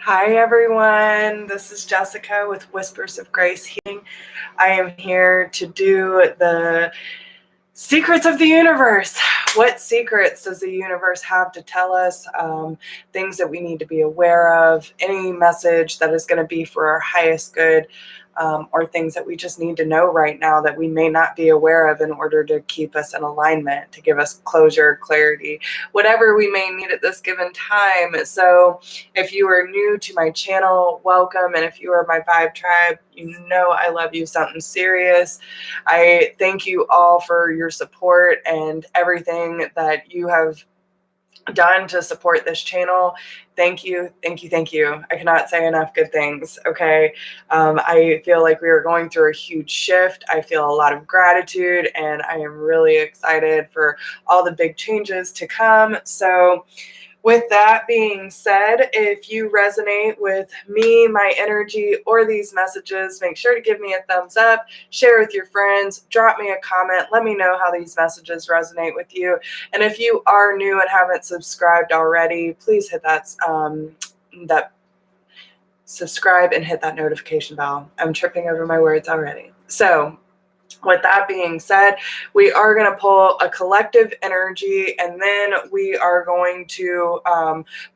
Hi everyone, this is Jessica with Whispers of Grace Healing. I am here to do the secrets of the universe. What secrets does the universe have to tell us? Things that we need to be aware of, any message that is going to be for our highest good, or things that we just need to know right now that we may not be aware of in order to keep us in alignment, to give us closure, clarity, whatever we may need at this given time. So if you are new to my channel, welcome. And if you are my Vibe Tribe, you know I love you something serious. I thank you all for your support and everything that you have done to support this channel. Thank you, thank you, thank you. I cannot say enough good things, okay? I feel like we are going through a huge shift. I feel a lot of gratitude, and I am really excited for all the big changes to come. So with that being said, if you resonate with me, my energy, or these messages, make sure to give me a thumbs up, share with your friends, drop me a comment, let me know how these messages resonate with you. And if you are new and haven't subscribed already, please hit that subscribe and hit that notification bell. I'm tripping over my words already. So with that being said, we are going to pull a collective energy, and then we are going to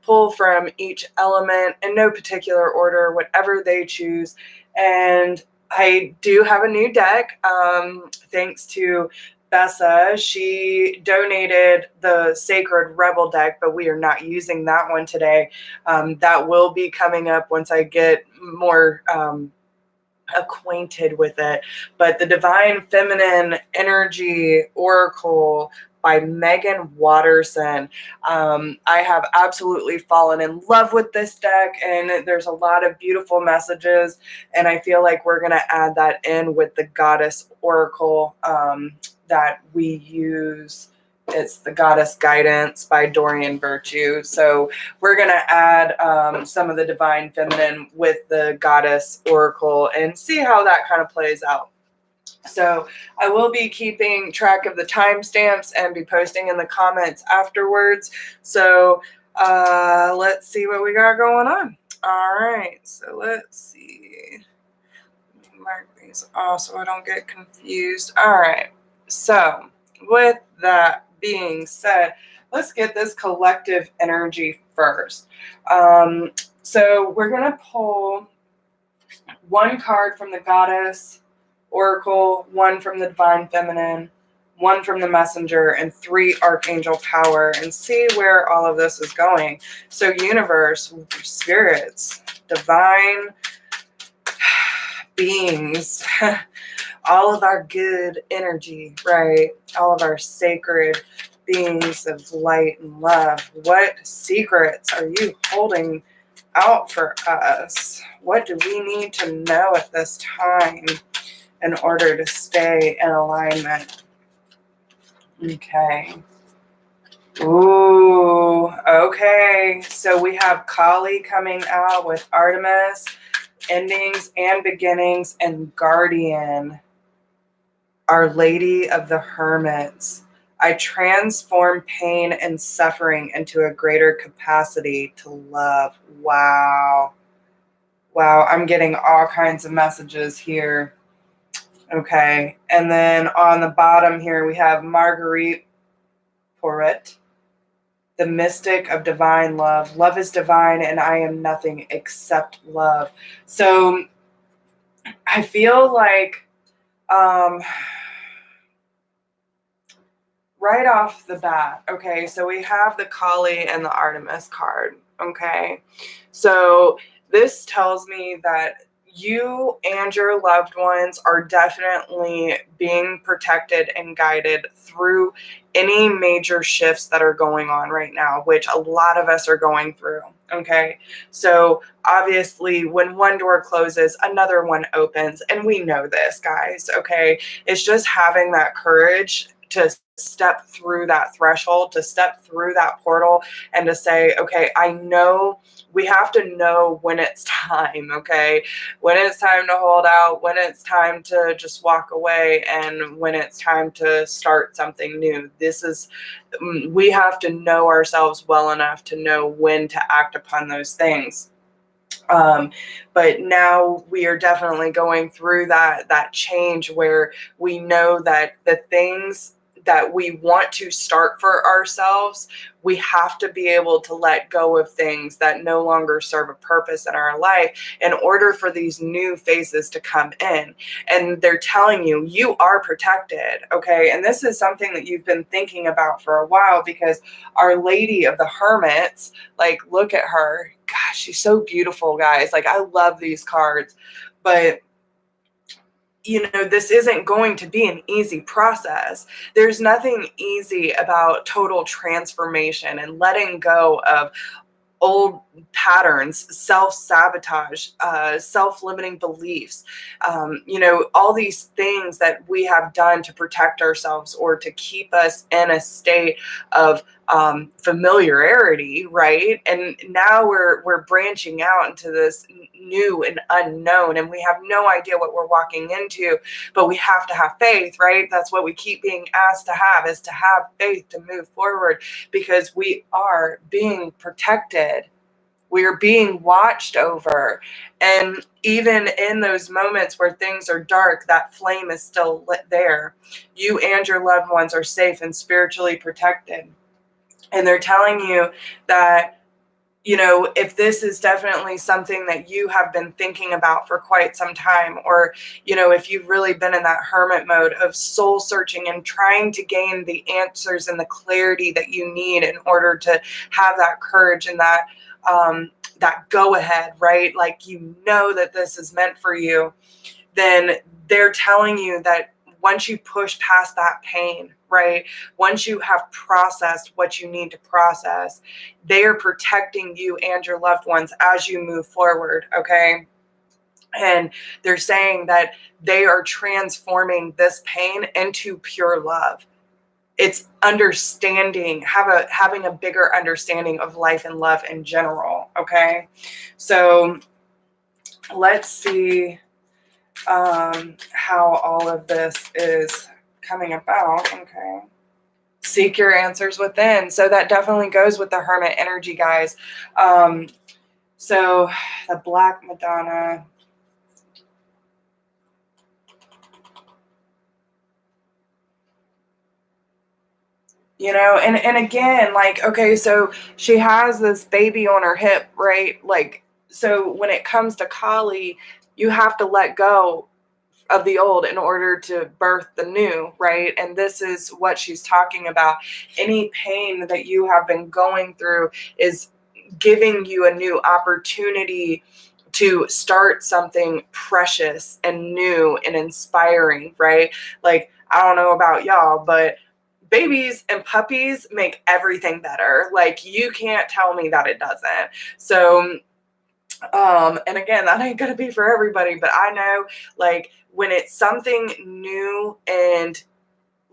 pull from each element in no particular order, whatever they choose. And I do have a new deck, thanks to Bessa. She donated the Sacred Rebel deck, but we are not using that one today. That will be coming up once I get more acquainted with it. But the Divine Feminine Energy Oracle by Megan Watterson. I have absolutely fallen in love with this deck, and there's a lot of beautiful messages, and I feel like we're going to add that in with the Goddess Oracle that we use. It's the Goddess Guidance by Dorian Virtue. So we're going to add some of the Divine Feminine with the Goddess Oracle and see how that kind of plays out. So I will be keeping track of the timestamps and be posting in the comments afterwards. So let's see what we got going on. All right, so let's see. Mark these off so I don't get confused. All right, so with that being said, let's get this collective energy first. So we're going to pull one card from the Goddess Oracle, one from the Divine Feminine, one from the Messenger, and 3 Archangel Power, and see where all of this is going. So universe, spirits, divine beings, all of our good energy, right? All of our sacred beings of light and love. What secrets are you holding out for us? What do we need to know at this time in order to stay in alignment? Okay. Ooh, okay. So we have Kali coming out with Artemis, endings and beginnings, and Guardian, Our Lady of the Hermits. I transform pain and suffering into a greater capacity to love. Wow. Wow, I'm getting all kinds of messages here. Okay, and then on the bottom here we have Marguerite Porret, the mystic of divine love. Love is divine, and I am nothing except love. So I feel like right off the bat, okay, so we have the Kali and the Artemis card, okay? So this tells me that you and your loved ones are definitely being protected and guided through any major shifts that are going on right now, which a lot of us are going through, okay? So obviously when one door closes, another one opens, and we know this, guys, okay? It's just having that courage to step through that threshold, to step through that portal, and to say, okay, I know, we have to know when it's time, okay? When it's time to hold out, when it's time to just walk away, and when it's time to start something new. This is, we have to know ourselves well enough to know when to act upon those things. But now we are definitely going through that change where we know that the things that we want to start for ourselves, we have to be able to let go of things that no longer serve a purpose in our life in order for these new phases to come in. And they're telling you, you are protected, okay? And this is something that you've been thinking about for a while, because Our Lady of the Hermits, like, look at her. Gosh, she's so beautiful, guys. Like, I love these cards. But this isn't going to be an easy process. There's nothing easy about total transformation and letting go of old patterns, self-sabotage, self-limiting beliefs, all these things that we have done to protect ourselves or to keep us in a state of familiarity, right? And now we're branching out into this new and unknown, and we have no idea what we're walking into, but we have to have faith, right? That's what we keep being asked to have, is to have faith to move forward, because we are being protected. We are being watched over. And even in those moments where things are dark, that flame is still lit there. You and your loved ones are safe and spiritually protected. And they're telling you that, if this is definitely something that you have been thinking about for quite some time, or, if you've really been in that hermit mode of soul searching and trying to gain the answers and the clarity that you need in order to have that courage and that go ahead, right? Like, that this is meant for you, then they're telling you that once you push past that pain, right? Once you have processed what you need to process, they are protecting you and your loved ones as you move forward, okay? And they're saying that they are transforming this pain into pure love. It's understanding, having a bigger understanding of life and love in general, okay? So let's see how all of this is coming about. Okay. Seek your answers within. So that definitely goes with the hermit energy, guys. So the Black Madonna. And again, like, okay, so she has this baby on her hip, right? Like, so when it comes to Kali, you have to let go of the old in order to birth the new, right? And this is what she's talking about. Any pain that you have been going through is giving you a new opportunity to start something precious and new and inspiring, right? Like, I don't know about y'all, but babies and puppies make everything better. Like, you can't tell me that it doesn't. So and again, that ain't gonna be for everybody, but I know, like, when it's something new and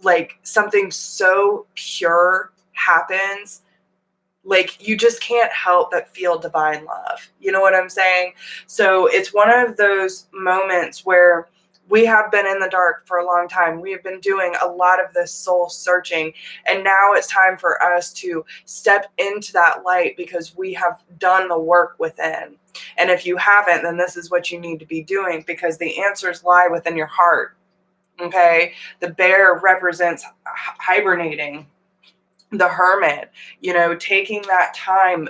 like something so pure happens, like, you just can't help but feel divine love. You know what I'm saying? So it's one of those moments where we have been in the dark for a long time. We have been doing a lot of this soul searching, and now it's time for us to step into that light, because we have done the work within. And if you haven't, then this is what you need to be doing, because the answers lie within your heart. Okay? The bear represents hibernating. The hermit, taking that time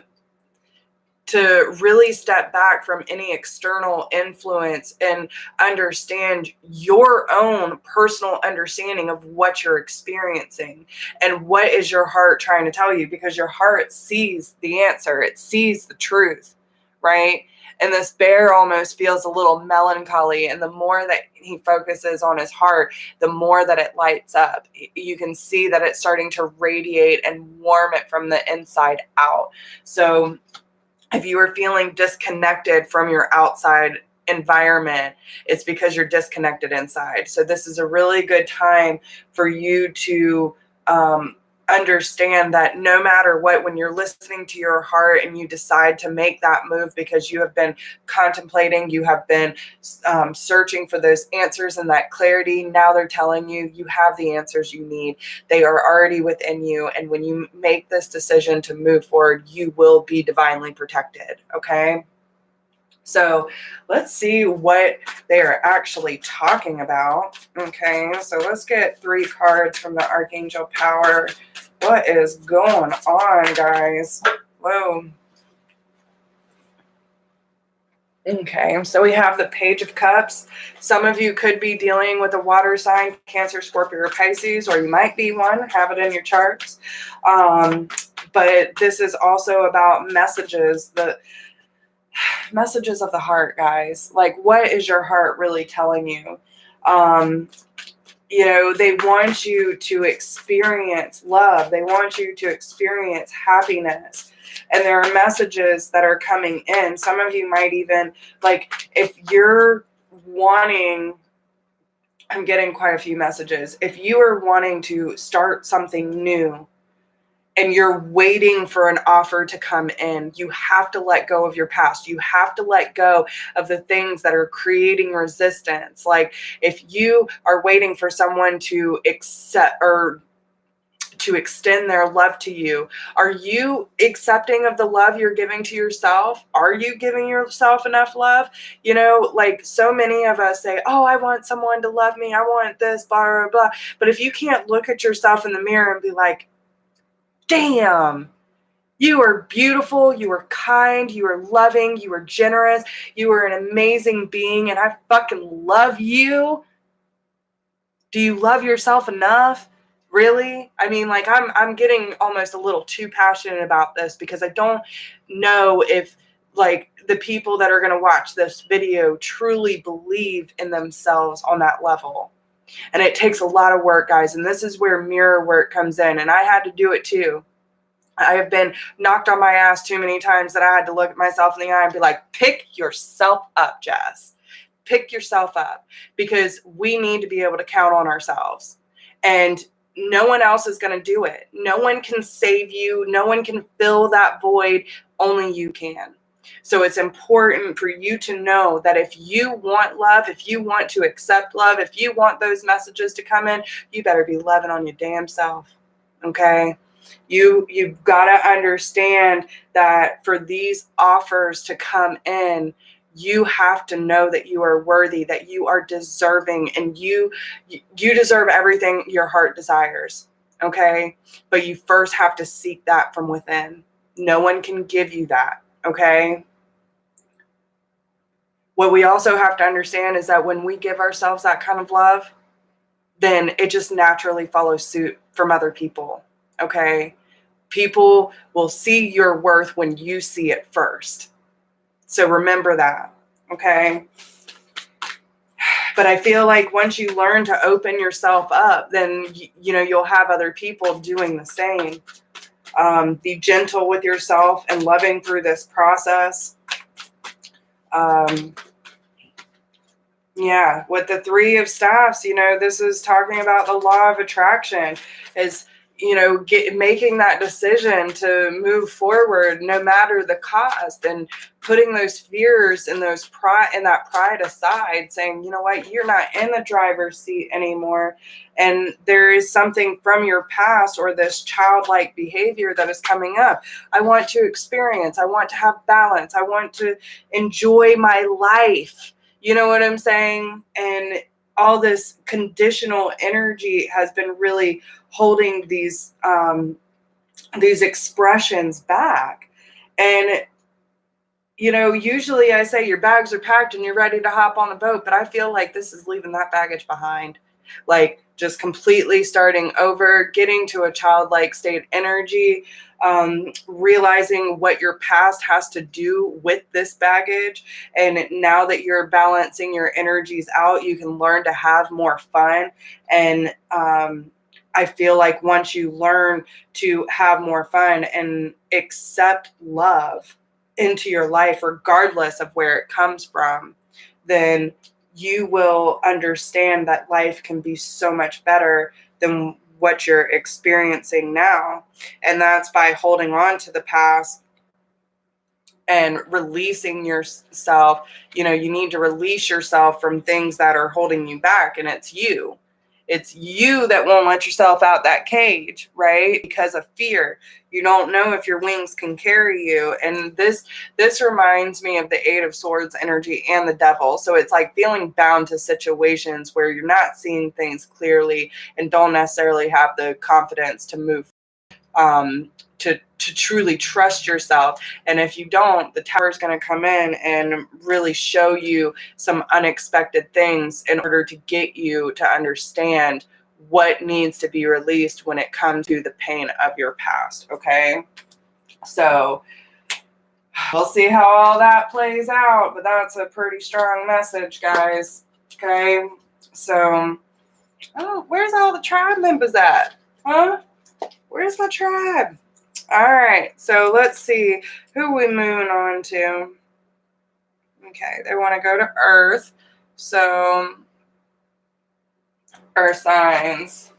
to really step back from any external influence and understand your own personal understanding of what you're experiencing and what is your heart trying to tell you, because your heart sees the answer. It sees the truth, right? And this bear almost feels a little melancholy, and the more that he focuses on his heart, the more that it lights up. You can see that it's starting to radiate and warm it from the inside out. So if you are feeling disconnected from your outside environment, it's because you're disconnected inside. So this is a really good time for you to understand that no matter what, when you're listening to your heart and you decide to make that move because you have been contemplating, you have been searching for those answers and that clarity, now they're telling you you have the answers you need. They are already within you. And when you make this decision to move forward, you will be divinely protected. Okay. So let's see what they are actually talking about. Okay, so let's get 3 cards from the Archangel Power. What is going on, guys? Whoa. Okay, so we have the Page of Cups. Some of you could be dealing with a water sign, Cancer, Scorpio, or Pisces, or you might be one, have it in your charts. But this is also about messages, the messages of the heart, guys. Like, what is your heart really telling you? You know, they want you to experience love. They want you to experience happiness. And there are messages that are coming in. Some of you might even, like, if you're wanting, I'm getting quite a few messages. If you are wanting to start something new and you're waiting for an offer to come in, you have to let go of your past. You have to let go of the things that are creating resistance. Like, if you are waiting for someone to accept or to extend their love to you, are you accepting of the love you're giving to yourself? Are you giving yourself enough love? You know, like, so many of us say, oh, I want someone to love me. I want this, blah, blah, blah. But if you can't look at yourself in the mirror and be like, damn, you are beautiful, you are kind, you are loving, you are generous, you are an amazing being, and I fucking love you. Do you love yourself enough? Really? I mean, like, I'm getting almost a little too passionate about this, because I don't know if, like, the people that are going to watch this video truly believe in themselves on that level. And it takes a lot of work, guys, and this is where mirror work comes in, and I had to do it too. I have been knocked on my ass too many times that I had to look at myself in the eye and be like, pick yourself up, Jess. Pick yourself up, because we need to be able to count on ourselves. And no one else is going to do it. No one can save you. No one can fill that void. Only you can. So it's important for you to know that if you want love, if you want to accept love, if you want those messages to come in, you better be loving on your damn self. Okay? You've got to understand that for these offers to come in, you have to know that you are worthy, that you are deserving, and you deserve everything your heart desires. Okay? But you first have to seek that from within. No one can give you that. Okay? What we also have to understand is that when we give ourselves that kind of love, then it just naturally follows suit from other people. Okay? People will see your worth when you see it first. So remember that, okay? But I feel like once you learn to open yourself up, then, you know, you'll have other people doing the same. Be gentle with yourself and loving through this process. Yeah, with the 3 of Staffs, you know, this is talking about the law of attraction, is, you know, making that decision to move forward no matter the cost, and putting those fears and that pride aside, saying, you know what, you're not in the driver's seat anymore, and there is something from your past or this childlike behavior that is coming up. I want to experience, I want to have balance, I want to enjoy my life. You know what I'm saying? And all this conditional energy has been really holding these expressions back. And, you know, usually I say your bags are packed and you're ready to hop on the boat, but I feel like this is leaving that baggage behind. Like, just completely starting over, getting to a childlike state energy, realizing what your past has to do with this baggage. And now that you're balancing your energies out, you can learn to have more fun. And I feel like once you learn to have more fun and accept love into your life, regardless of where it comes from, then you will understand that life can be so much better than what you're experiencing now. And that's by holding on to the past and releasing yourself. You know, you need to release yourself from things that are holding you back, and it's you. It's you that won't let yourself out that cage, right? Because of fear. You don't know if your wings can carry you. And this reminds me of the Eight of Swords energy and the Devil. So it's like feeling bound to situations where you're not seeing things clearly and don't necessarily have the confidence to move, to truly trust yourself. And if you don't, the Tower is going to come in and really show you some unexpected things in order to get you to understand what needs to be released when it comes to the pain of your past. Okay, so we'll see how all that plays out, but that's a pretty strong message, guys. Okay, so where's all the tribe members at? Huh? Where's my tribe? All right, so let's see who we moving on to. Okay, they want to go to Earth. So Earth signs: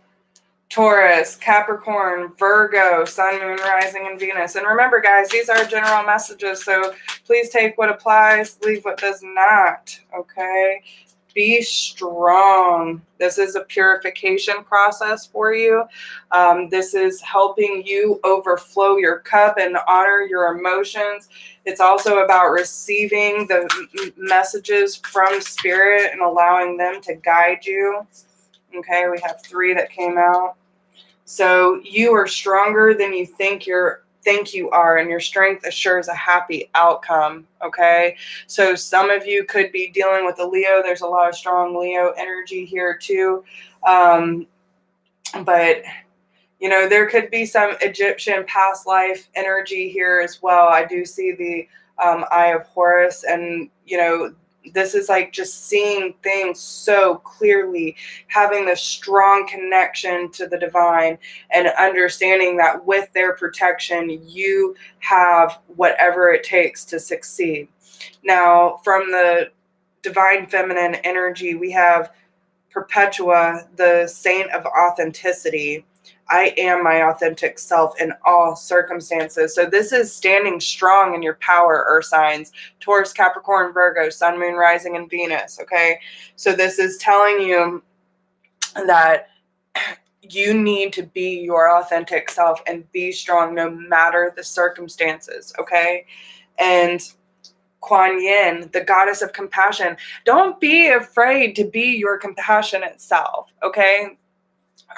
Taurus, Capricorn, Virgo, Sun, Moon, Rising, and Venus. And remember, guys, these are general messages, so please take what applies, leave what does not, okay? Be strong. This is a purification process for you. This is helping you overflow your cup and honor your emotions. It's also about receiving the messages from Spirit and allowing them to guide you. Okay, we have 3 that came out. So you are stronger than you think you are, and your strength assures a happy outcome. Okay, so some of you could be dealing with a Leo. There's a lot of strong Leo energy here too, but you know, there could be some Egyptian past life energy here as well. I do see the Eye of Horus, and you know, this is like just seeing things so clearly, having this strong connection to the divine, and understanding that with their protection, you have whatever it takes to succeed. Now, from the divine feminine energy, we have Perpetua, the saint of authenticity. I am my authentic self in all circumstances. So this is standing strong in your power, Earth signs: Taurus, Capricorn, Virgo, Sun, Moon, Rising, and Venus. Okay, so this is telling you that you need to be your authentic self and be strong no matter the circumstances. Okay, and Kuan Yin, the goddess of compassion. Don't be afraid to be your compassionate self. Okay,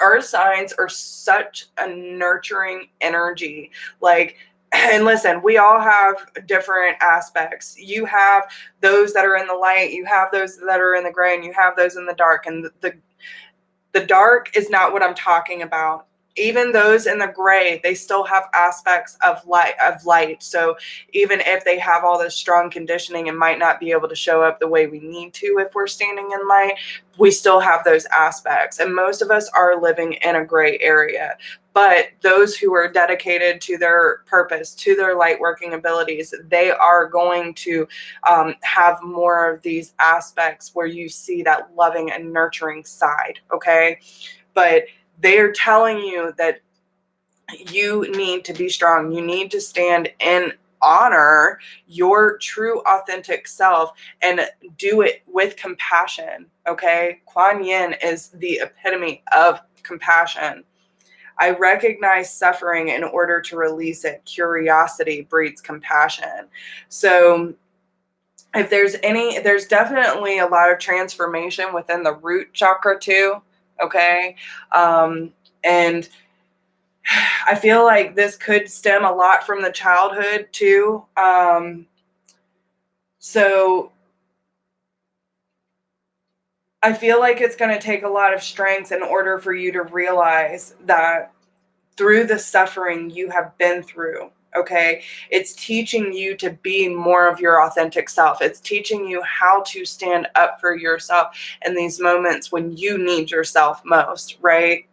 Earth signs are such a nurturing energy. Like, and listen, we all have different aspects. You have those that are in the light, you have those that are in the gray, and you have those in the dark. And the dark is not what I'm talking about. Even those in the gray, they still have aspects of light. So even if they have all this strong conditioning and might not be able to show up the way we need to if we're standing in light, we still have those aspects. And most of us are living in a gray area. But those who are dedicated to their purpose, to their light working abilities, they are going to have more of these aspects where you see that loving and nurturing side, okay? But they're telling you that you need to be strong. You need to stand and honor your true authentic self and do it with compassion, okay? Kuan Yin is the epitome of compassion. I recognize suffering in order to release it. Curiosity breeds compassion. So if there's definitely a lot of transformation within the root chakra too. Okay. And I feel like this could stem a lot from the childhood too. So I feel like it's going to take a lot of strength in order for you to realize that through the suffering you have been through, okay, it's teaching you to be more of your authentic self. It's teaching you how to stand up for yourself in these moments when you need yourself most, right?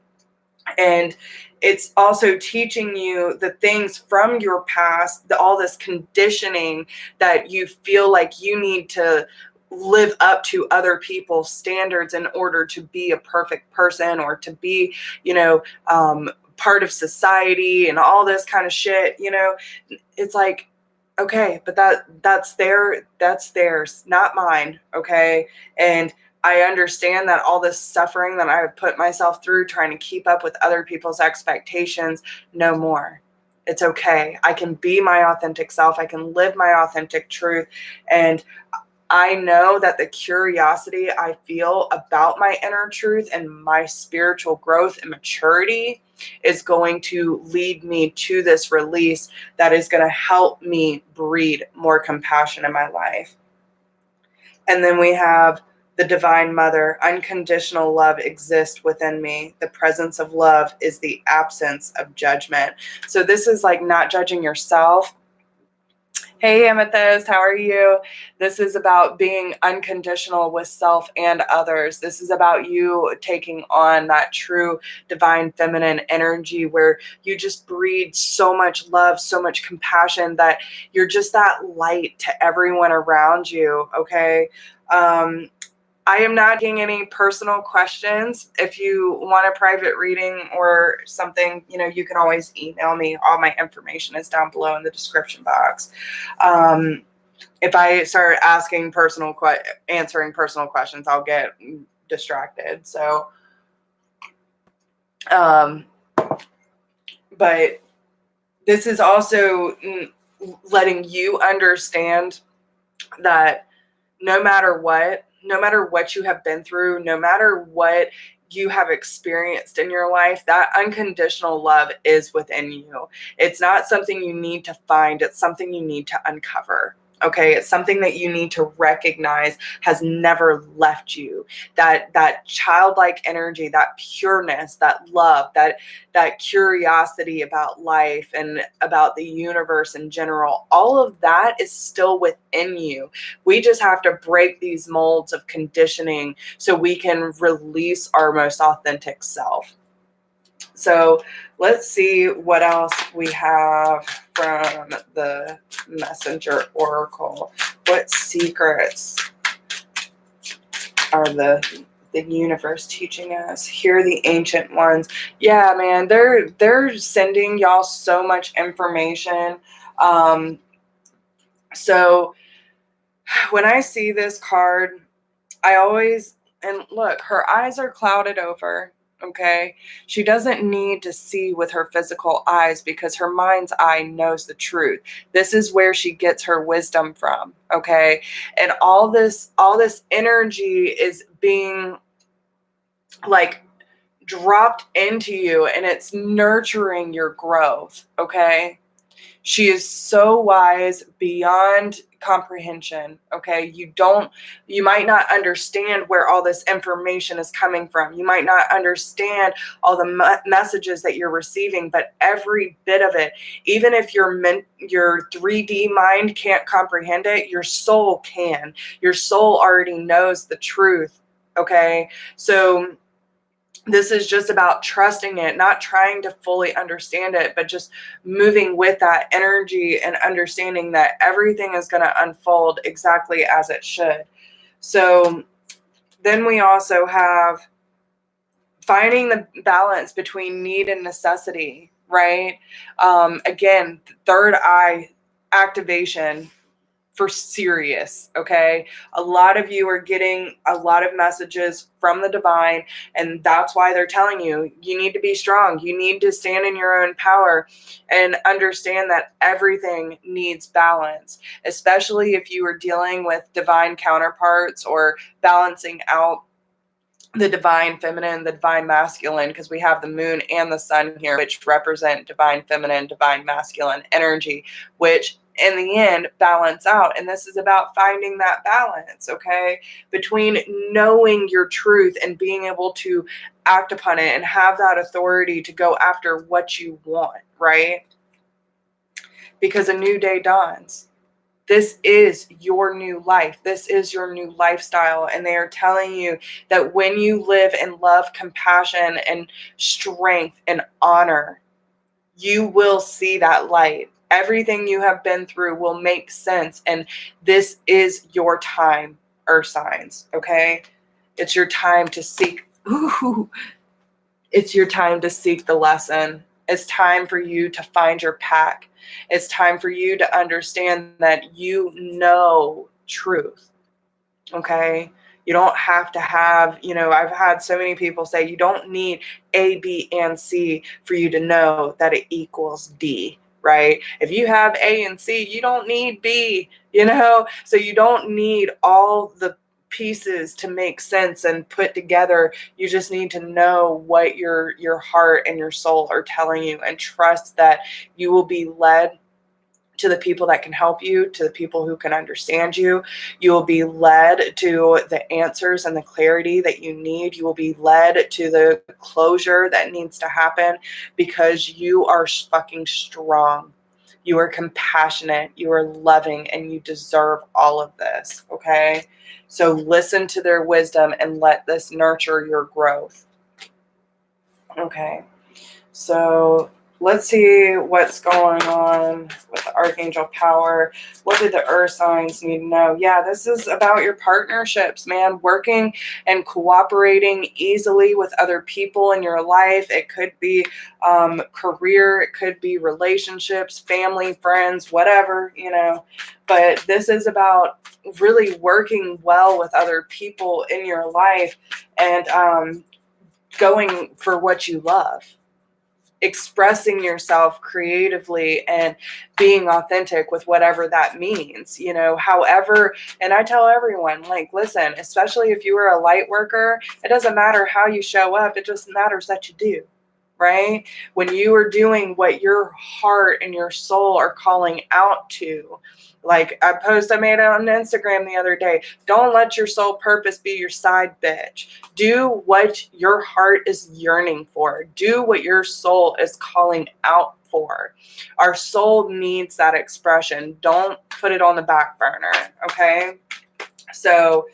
And it's also teaching you the things from your past, all this conditioning that you feel like you need to live up to other people's standards in order to be a perfect person or to be, part of society and all this kind of shit. It's like, okay, but that's theirs, not mine. Okay. And I understand that all this suffering that I have put myself through trying to keep up with other people's expectations, no more. It's okay. I can be my authentic self. I can live my authentic truth. And I know that the curiosity I feel about my inner truth and my spiritual growth and maturity is going to lead me to this release that is going to help me breed more compassion in my life. And then we have the Divine Mother. Unconditional love exists within me. The presence of love is the absence of judgment. So this is like not judging yourself. Hey, Amethyst, how are you? This is about being unconditional with self and others. This is about you taking on that true divine feminine energy where you just breed so much love, so much compassion that you're just that light to everyone around you, okay? I am not getting any personal questions. If you want a private reading or something, you can always email me. All my information is down below in the description box. If I start answering personal questions, I'll get distracted. So, but this is also letting you understand that no matter what you have been through, no matter what you have experienced in your life, that unconditional love is within you. It's not something you need to find. It's something you need to uncover. Okay, it's something that you need to recognize has never left you. That childlike energy, that pureness, that love, that curiosity about life and about the universe in general, all of that is still within you. We just have to break these molds of conditioning so we can release our most authentic self. So let's see what else we have from the Messenger Oracle. What secrets are the universe teaching us? Here are the ancient ones. Yeah, man, they're sending y'all so much information. So when I see this card, I always, and look, her eyes are clouded over. Okay, she doesn't need to see with her physical eyes because her mind's eye knows the truth. This is where she gets her wisdom from. Okay, and all this energy is being like dropped into you, and it's nurturing your growth. Okay, she is so wise beyond comprehension. Okay, you might not understand where all this information is coming from. You might not understand all the messages that you're receiving, but every bit of it, even if your 3D mind can't comprehend it, your soul can. Your soul already knows the truth. Okay, so this is just about trusting it, not trying to fully understand it, but just moving with that energy and understanding that everything is going to unfold exactly as it should. So then we also have finding the balance between need and necessity, right? Again, third eye activation for serious, okay? A lot of you are getting a lot of messages from the divine, and that's why they're telling you, you need to be strong. You need to stand in your own power and understand that everything needs balance, especially if you are dealing with divine counterparts or balancing out the divine feminine, the divine masculine, because we have the moon and the sun here, which represent divine feminine, divine masculine energy, which in the end balance out. And this is about finding that balance, okay, between knowing your truth and being able to act upon it and have that authority to go after what you want, right? Because a new day dawns. This is your new life. This is your new lifestyle. And they are telling you that when you live in love, compassion, and strength and honor, you will see that light. Everything you have been through will make sense. And this is your time, earth signs, okay? It's your time to seek. It's your time to seek the lesson. It's time for you to find your pack. It's time for you to understand that you know truth, okay? You don't have to have, I've had so many people say you don't need A, B, and C for you to know that it equals D, right? If you have A and C, you don't need B, So you don't need all the pieces to make sense and put together. You just need to know what your heart and your soul are telling you, and trust that you will be led to the people that can help you, to the people who can understand you. You will be led to the answers and the clarity that you need. You will be led to the closure that needs to happen, because you are fucking strong. You are compassionate, you are loving, and you deserve all of this, okay? So listen to their wisdom and let this nurture your growth. Okay. So let's see what's going on with the Archangel power. What do the earth signs need to know? Yeah, this is about your partnerships, man. Working and cooperating easily with other people in your life. It could be career, it could be relationships, family, friends, whatever, But this is about really working well with other people in your life, and going for what you love. Expressing yourself creatively and being authentic with whatever that means, however. And I tell everyone, like, listen, especially if you are a light worker, it doesn't matter how you show up. It just matters that you do, right? When you are doing what your heart and your soul are calling out to. Like a post I made on Instagram the other day, don't let your soul purpose be your side bitch. Do what your heart is yearning for. Do what your soul is calling out for. Our soul needs that expression. Don't put it on the back burner, okay? So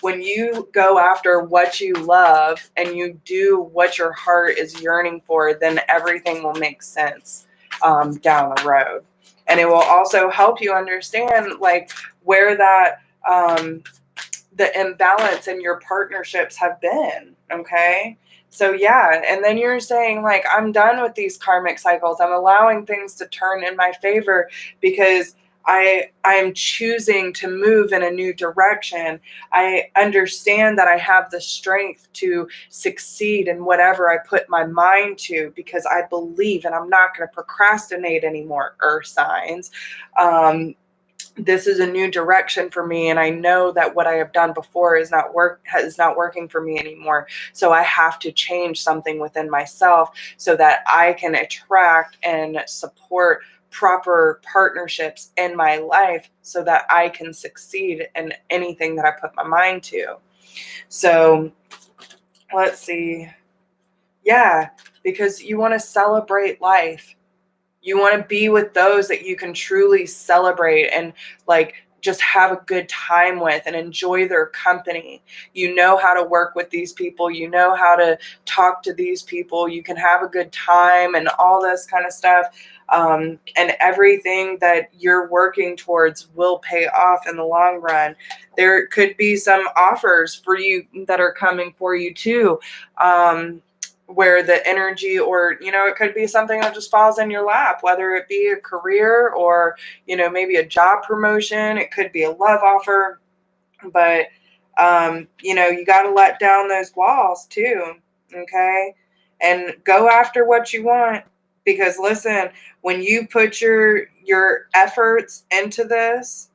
when you go after what you love and you do what your heart is yearning for, then everything will make sense down the road. And it will also help you understand, like, where that the imbalance in your partnerships have been, okay? So yeah, and then you're saying, like, I'm done with these karmic cycles. I'm allowing things to turn in my favor because I'm choosing to move in a new direction. I understand that I have the strength to succeed in whatever I put my mind to, because I believe, and I'm not going to procrastinate anymore, earth signs. This is a new direction for me, and I know that what I have done before is not working for me anymore. So I have to change something within myself so that I can attract and support proper partnerships in my life, so that I can succeed in anything that I put my mind to. So let's see. Yeah, because you want to celebrate life. You want to be with those that you can truly celebrate and, like, just have a good time with and enjoy their company. You know how to work with these people. You know how to talk to these people. You can have a good time and all this kind of stuff. And everything that you're working towards will pay off in the long run. There could be some offers for you that are coming for you too. Where the energy, or, it could be something that just falls in your lap, whether it be a career or, maybe a job promotion. It could be a love offer, but, you got to let down those walls too. Okay. And go after what you want, because listen, when you put your efforts into this,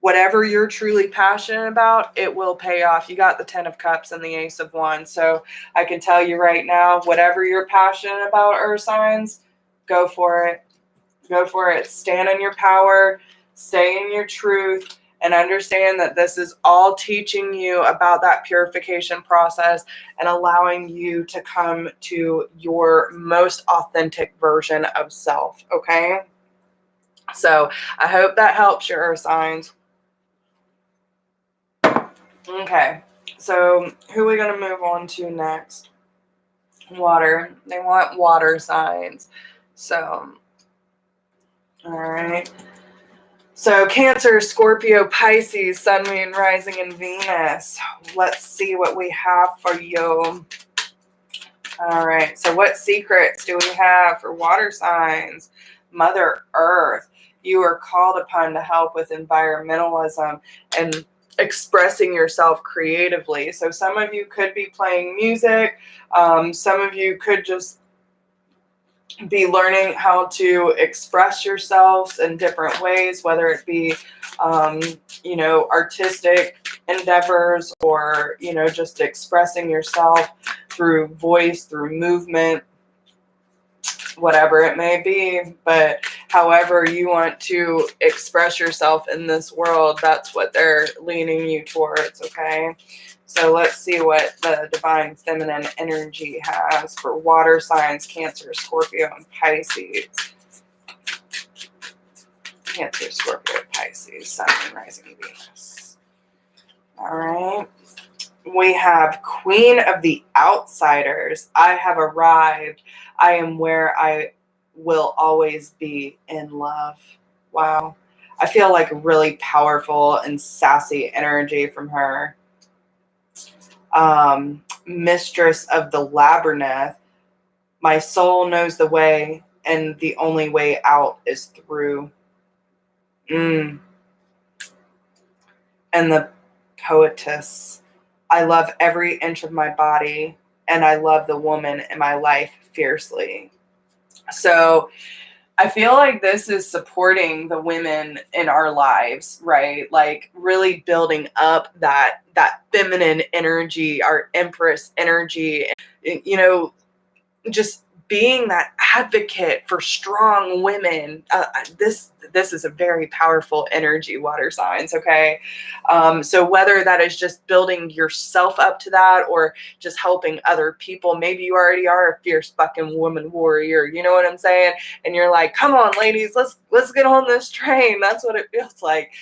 whatever you're truly passionate about, it will pay off. You got the 10 of Cups and the Ace of Wands. So I can tell you right now, whatever you're passionate about, earth signs, go for it. Go for it. Stand in your power, stay in your truth, and understand that this is all teaching you about that purification process and allowing you to come to your most authentic version of self, okay? So I hope that helps your earth signs. Okay, so who are we going to move on to next? Water. They want water signs. So, all right. So Cancer, Scorpio, Pisces, Sun, Moon, Rising, and Venus. Let's see what we have for you. All right, so what secrets do we have for water signs? Mother Earth. You are called upon to help with environmentalism and expressing yourself creatively. So some of you could be playing music. Some of you could just be learning how to express yourselves in different ways, whether it be, artistic endeavors, or, just expressing yourself through voice, through movement, whatever it may be. But however you want to express yourself in this world, that's what they're leaning you towards, okay? So let's see what the divine feminine energy has for water signs, Cancer, Scorpio, and Pisces. Cancer, Scorpio, Pisces, Sun, and Rising Venus. All right. We have Queen of the Outsiders. I have arrived. I am where I will always be, in love. Wow. I feel like really powerful and sassy energy from her. Mistress of the Labyrinth. My soul knows the way, and the only way out is through. And the Poetess. I love every inch of my body, and I love the woman in my life fiercely. So I feel like this is supporting the women in our lives, right? Like really building up that feminine energy, our Empress energy, just being that advocate for strong women. This is a very powerful energy, water signs, okay? So whether that is just building yourself up to that, or just helping other people, maybe you already are a fierce fucking woman warrior, you know what I'm saying? And you're like, come on, ladies, let's get on this train. That's what it feels like.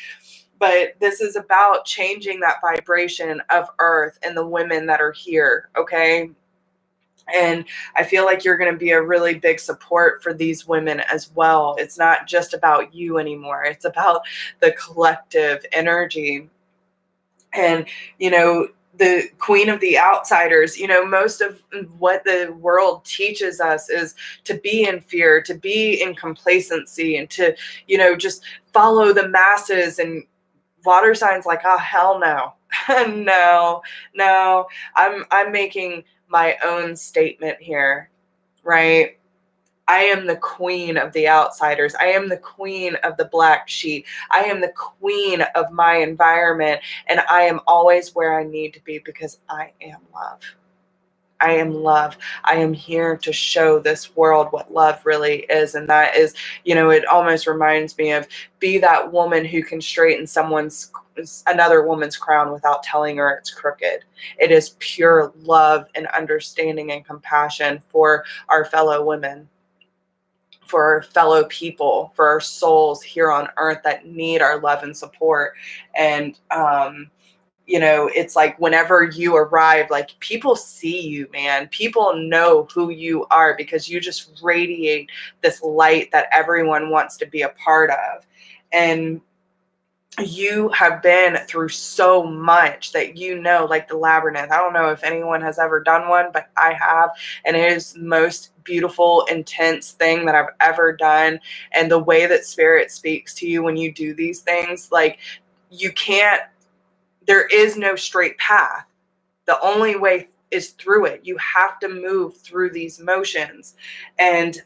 But this is about changing that vibration of Earth and the women that are here, okay? And I feel like you're going to be a really big support for these women as well. It's not just about you anymore. It's about the collective energy. And, the Queen of the Outsiders, most of what the world teaches us is to be in fear, to be in complacency, and to, just follow the masses. And water signs like, oh, hell no. no. I'm making my own statement here, right? I am the queen of the outsiders. I am the queen of the black sheep. I am the queen of my environment, and I am always where I need to be because I am love. I am love. I am here to show this world what love really is. And that is, it almost reminds me of, be that woman who can straighten another woman's crown without telling her it's crooked. It is pure love and understanding and compassion for our fellow women, for our fellow people, for our souls here on earth that need our love and support. And, it's like whenever you arrive, like people see you, man. People know who you are because you just radiate this light that everyone wants to be a part of. And you have been through so much that, like the labyrinth. I don't know if anyone has ever done one, but I have. And it is the most beautiful, intense thing that I've ever done. And the way that spirit speaks to you when you do these things, like there is no straight path. The only way is through it. You have to move through these motions. And,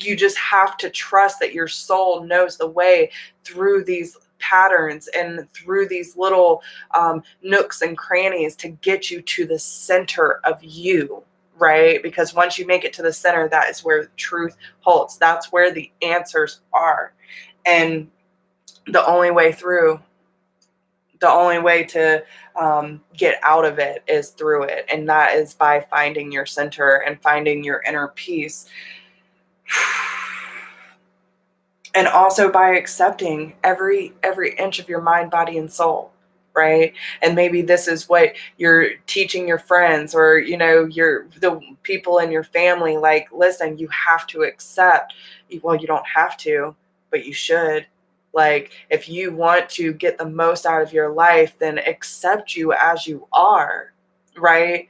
you just have to trust that your soul knows the way through these patterns and through these little nooks and crannies to get you to the center of you, right? Because once you make it to the center, that is where the truth holds. That's where the answers are. And the only way to get out of it is through it. And that is by finding your center and finding your inner peace. And also by accepting every inch of your mind, body, and soul, right? And maybe this is what you're teaching your friends, or, the people in your family, like, listen, you have to accept. Well, you don't have to, but you should. Like, if you want to get the most out of your life, then accept you as you are, right?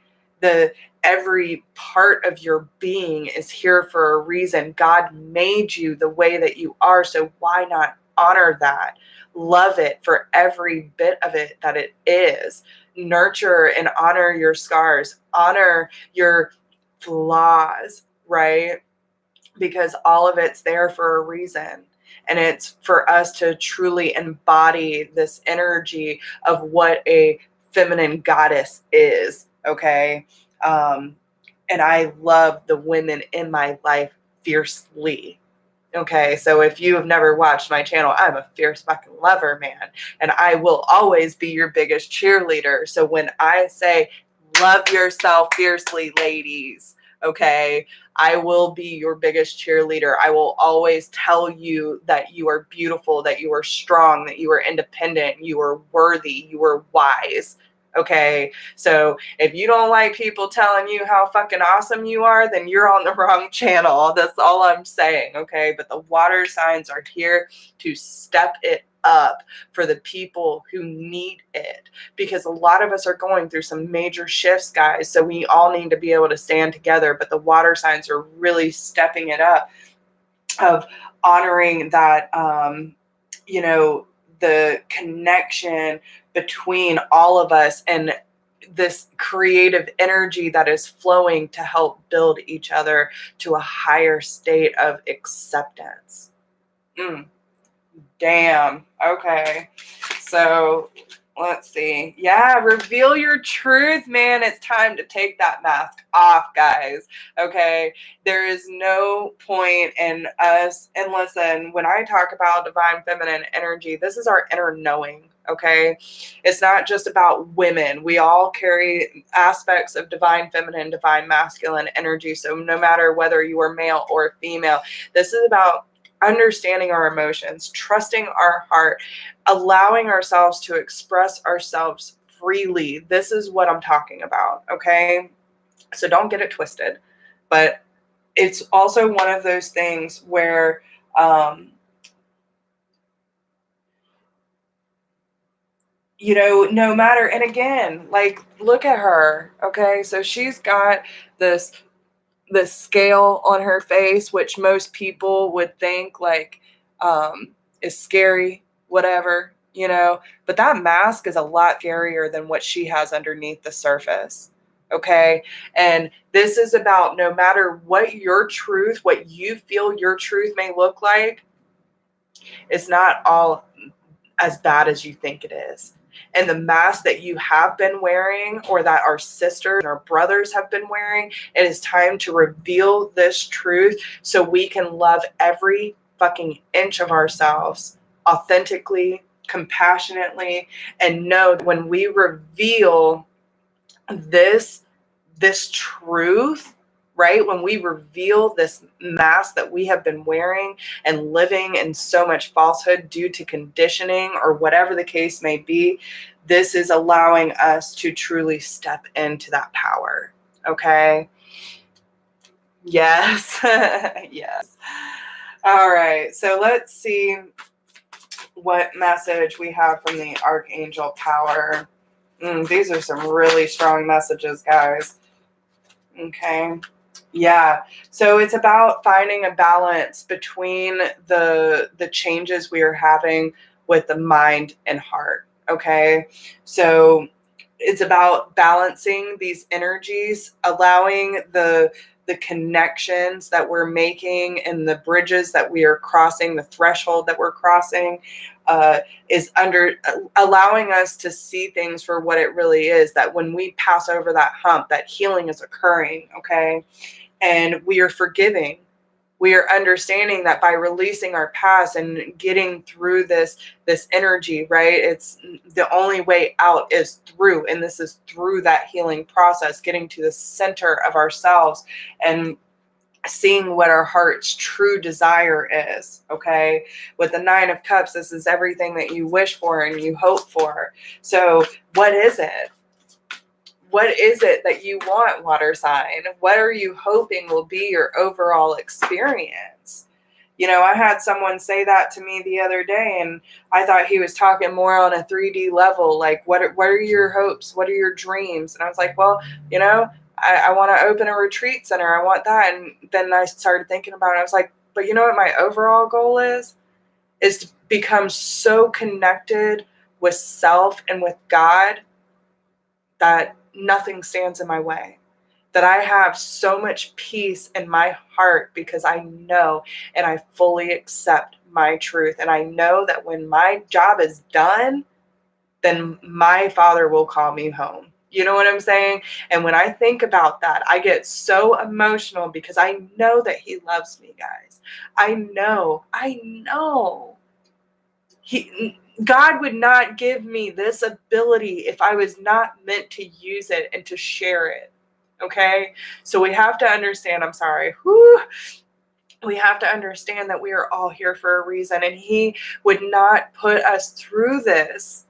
Every part of your being is here for a reason. God made you the way that you are, so why not honor that. Love it for every bit of it that it is. Nurture and honor your scars. Honor your flaws, right? Because all of it's there for a reason. And it's for us to truly embody this energy of what a feminine goddess is, okay? And I love the women in my life fiercely. Okay, so if you have never watched my channel, I'm a fierce fucking lover, man. And I will always be your biggest cheerleader. So when I say love yourself fiercely, ladies, okay, I will be your biggest cheerleader. I will always tell you that you are beautiful, that you are strong, that you are independent, you are worthy, you are wise. Okay, so if you don't like people telling you how fucking awesome you are, then you're on the wrong channel. That's all I'm saying, okay? But the water signs are here to step it up for the people who need it, because a lot of us are going through some major shifts, guys. So we all need to be able to stand together, but the water signs are really stepping it up, of honoring that, you know, the connection between all of us and this creative energy that is flowing to help build each other to a higher state of acceptance. Damn. Okay. So let's see. Yeah, reveal your truth, man. It's time to take that mask off, guys. Okay. There is no point in us. And listen, when I talk about divine feminine energy, this is our inner knowing. Okay. It's not just about women. We all carry aspects of divine feminine, divine masculine energy. So no matter whether you are male or female, this is about understanding our emotions, trusting our heart, allowing ourselves to express ourselves freely. This is what I'm talking about, okay? So don't get it twisted. But it's also one of those things where, you know, no matter, and again, like, look at her, okay? So she's got this scale on her face, which most people would think like is scary, whatever, you know, but that mask is a lot scarier than what she has underneath the surface. Okay. And this is about, no matter what your truth, what you feel your truth may look like, it's not all as bad as you think it is. And the mask that you have been wearing, or that our sisters and our brothers have been wearing, it is time to reveal this truth so we can love every fucking inch of ourselves authentically, compassionately, and know when we reveal this truth, right? When we reveal this mask that we have been wearing and living in so much falsehood due to conditioning or whatever the case may be, this is allowing us to truly step into that power. Okay? Yes. Yes. All right. So let's see what message we have from the Archangel Power. These are some really strong messages, guys. Okay. Yeah. So it's about finding a balance between the changes we are having with the mind and heart. Okay. So it's about balancing these energies, allowing the connections that we're making and the bridges that we are crossing, the threshold that we're crossing, is allowing us to see things for what it really is, that when we pass over that hump, that healing is occurring, okay? And we are forgiving. We are understanding that by releasing our past and getting through this energy, right? It's the only way out is through, and this is through that healing process, getting to the center of ourselves and seeing what our heart's true desire is, okay? With the Nine of Cups, this is everything that you wish for and you hope for. So what is it? What is it that you want, water sign? What are you hoping will be your overall experience? You know, I had someone say that to me the other day, and I thought he was talking more on a 3D level. Like, what are your hopes? What are your dreams? And I was like, well, you know, I want to open a retreat center. I want that. And then I started thinking about it. I was like, but you know what my overall goal is? is to become so connected with self and with God that nothing stands in my way. That I have so much peace in my heart because I know and I fully accept my truth. And I know that when my job is done, then my Father will call me home. You know what I'm saying? And when I think about that, I get so emotional because I know that He loves me, guys. I know. God would not give me this ability if I was not meant to use it and to share it. Okay? So we have to understand, I'm sorry. We have to understand that we are all here for a reason, and He would not put us through this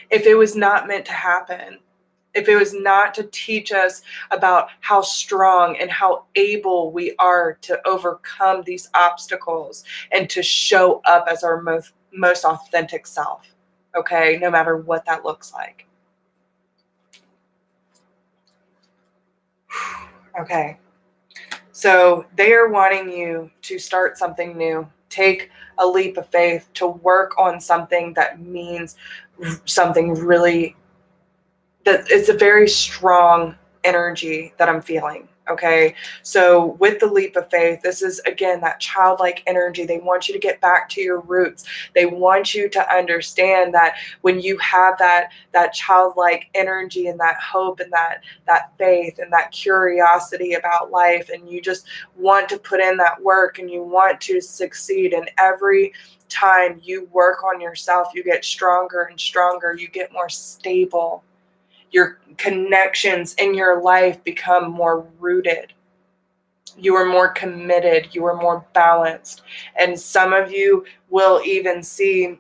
if it was not meant to happen. If it was not to teach us about how strong and how able we are to overcome these obstacles and to show up as our most authentic self, okay, no matter what that looks like. Okay, so they are wanting you to start something new, take a leap of faith, to work on something that means something really, that it's a very strong energy that I'm feeling. Okay. So with the leap of faith, this is again that childlike energy. They want you to get back to your roots. They want you to understand that when you have that childlike energy and that hope and that faith and that curiosity about life, and you just want to put in that work and you want to succeed, and every time you work on yourself, you get stronger and stronger, you get more stable. Your connections in your life become more rooted. You are more committed. You are more balanced. And some of you will even see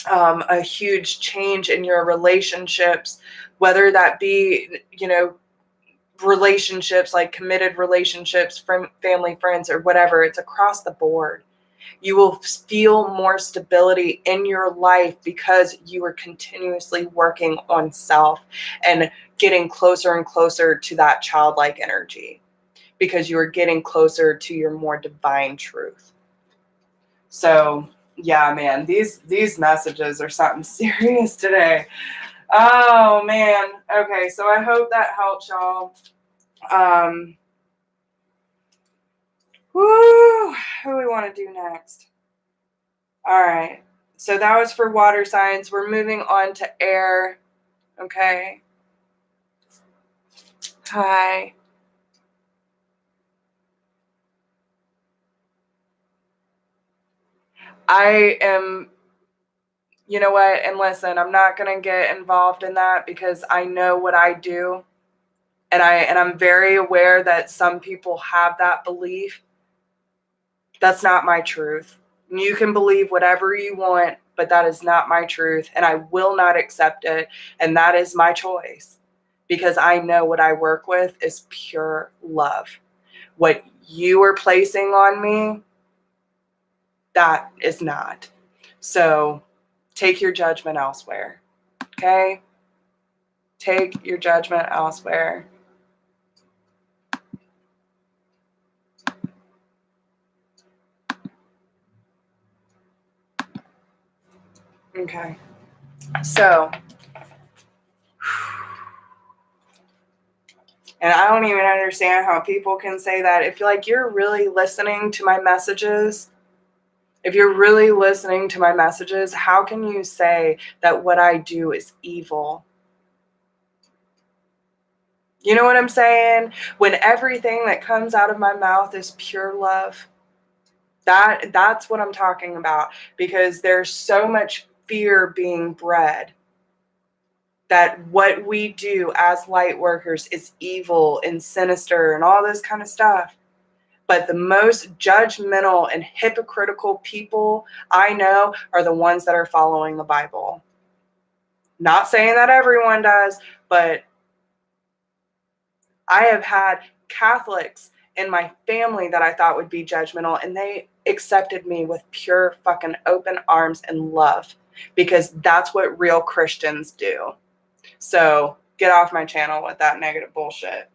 a huge change in your relationships, whether that be, relationships like committed relationships, from family, friends, or whatever. It's across the board. You will feel more stability in your life because you are continuously working on self and getting closer and closer to that childlike energy, because you are getting closer to your more divine truth. So yeah, man, these messages are something serious today. Oh man. Okay, so I hope that helps y'all. Who do we want to do next? All right. So that was for water signs. We're moving on to air. Okay. Hi. I am, you know what? And listen, I'm not going to get involved in that because I know what I do. And I'm very aware that some people have that belief. That's not my truth. You can believe whatever you want, but that is not my truth, and I will not accept it, and that is my choice, because I know what I work with is pure love. What you are placing on me, that is not. So take your judgment elsewhere, okay? Take your judgment elsewhere. Okay. So, and I don't even understand how people can say that. If you're really listening to my messages, how can you say that what I do is evil? You know what I'm saying? When everything that comes out of my mouth is pure love. That's what I'm talking about, because there's so much fear being bred that what we do as light workers is evil and sinister and all this kind of stuff. But the most judgmental and hypocritical people I know are the ones that are following the Bible. Not saying that everyone does, but I have had Catholics in my family that I thought would be judgmental, and they accepted me with pure fucking open arms and love, because that's what real Christians do. So get off my channel with that negative bullshit.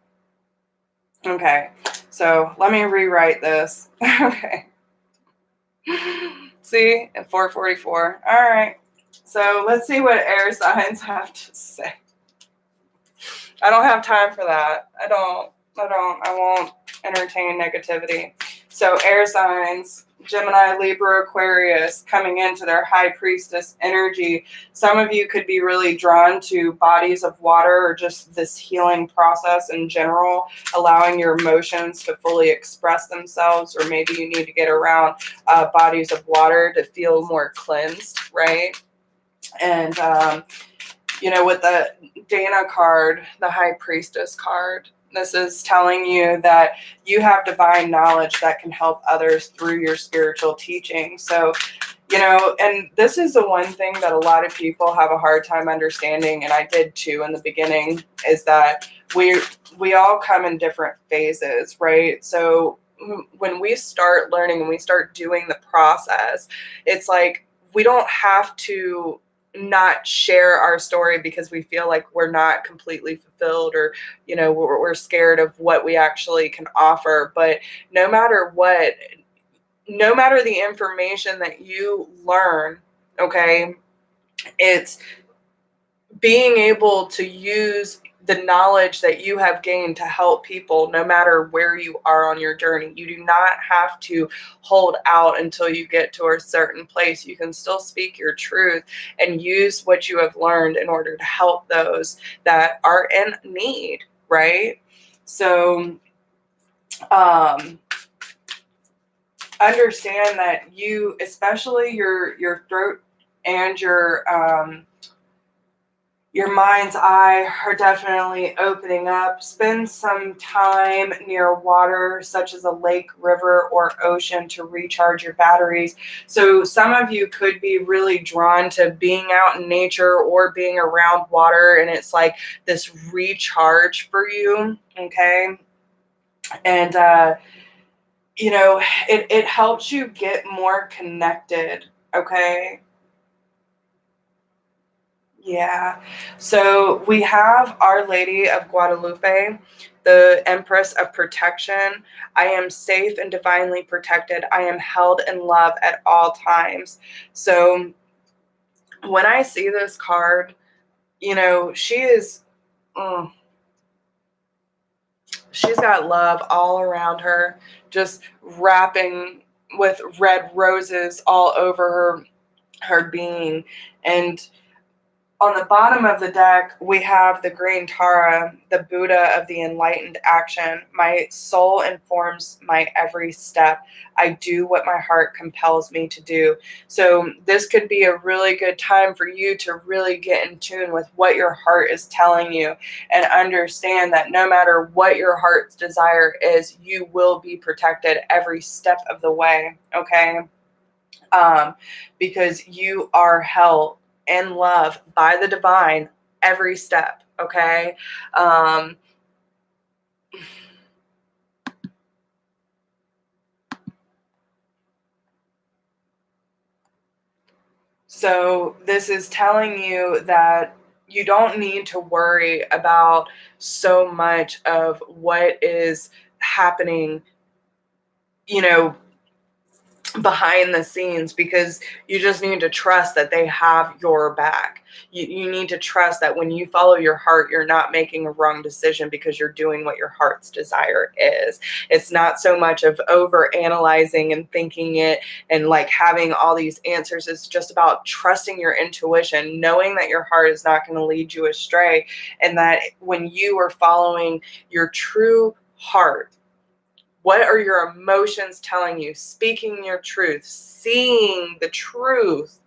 Okay, so let me rewrite this. Okay. See, at 4:44. All right. So let's see what air signs have to say. I don't have time for that. I won't entertain negativity. So air signs, Gemini, Libra, Aquarius, coming into their high priestess energy. Some of you could be really drawn to bodies of water or just this healing process in general, allowing your emotions to fully express themselves, or maybe you need to get around bodies of water to feel more cleansed, right? And with the Dana card, the High Priestess card, this is telling you that you have divine knowledge that can help others through your spiritual teaching. So, and this is the one thing that a lot of people have a hard time understanding, and I did too in the beginning, is that we all come in different phases, right? So when we start learning and we start doing the process, it's like we don't have to not share our story because we feel like we're not completely fulfilled, or we're scared of what we actually can offer. But no matter what, no matter the information that you learn, okay, it's being able to use the knowledge that you have gained to help people no matter where you are on your journey. You do not have to hold out until you get to a certain place. You can still speak your truth and use what you have learned in order to help those that are in need, right? So understand that you, especially your throat and your mind's eye, are definitely opening up. Spend some time near water, such as a lake, river, or ocean, to recharge your batteries. So some of you could be really drawn to being out in nature or being around water, and it's like this recharge for you, okay? And, it helps you get more connected, okay? Yeah. So we have Our Lady of Guadalupe, the Empress of Protection. I am safe and divinely protected. I am held in love at all times. So when I see this card, she is, she's got love all around her, just wrapping with red roses all over her being. And on the bottom of the deck, we have the Green Tara, the Buddha of the enlightened action. My soul informs my every step. I do what my heart compels me to do. So this could be a really good time for you to really get in tune with what your heart is telling you, and understand that no matter what your heart's desire is, you will be protected every step of the way, okay? Because you are held and love by the divine every step, okay? So this is telling you that you don't need to worry about so much of what is happening, behind the scenes, because you just need to trust that they have your back. You need to trust that when you follow your heart, you're not making a wrong decision, because you're doing what your heart's desire is. It's not so much of over analyzing and thinking it and like having all these answers. It's just about trusting your intuition, knowing that your heart is not going to lead you astray, and that when you are following your true heart, what are your emotions telling you? Speaking your truth, seeing the truth,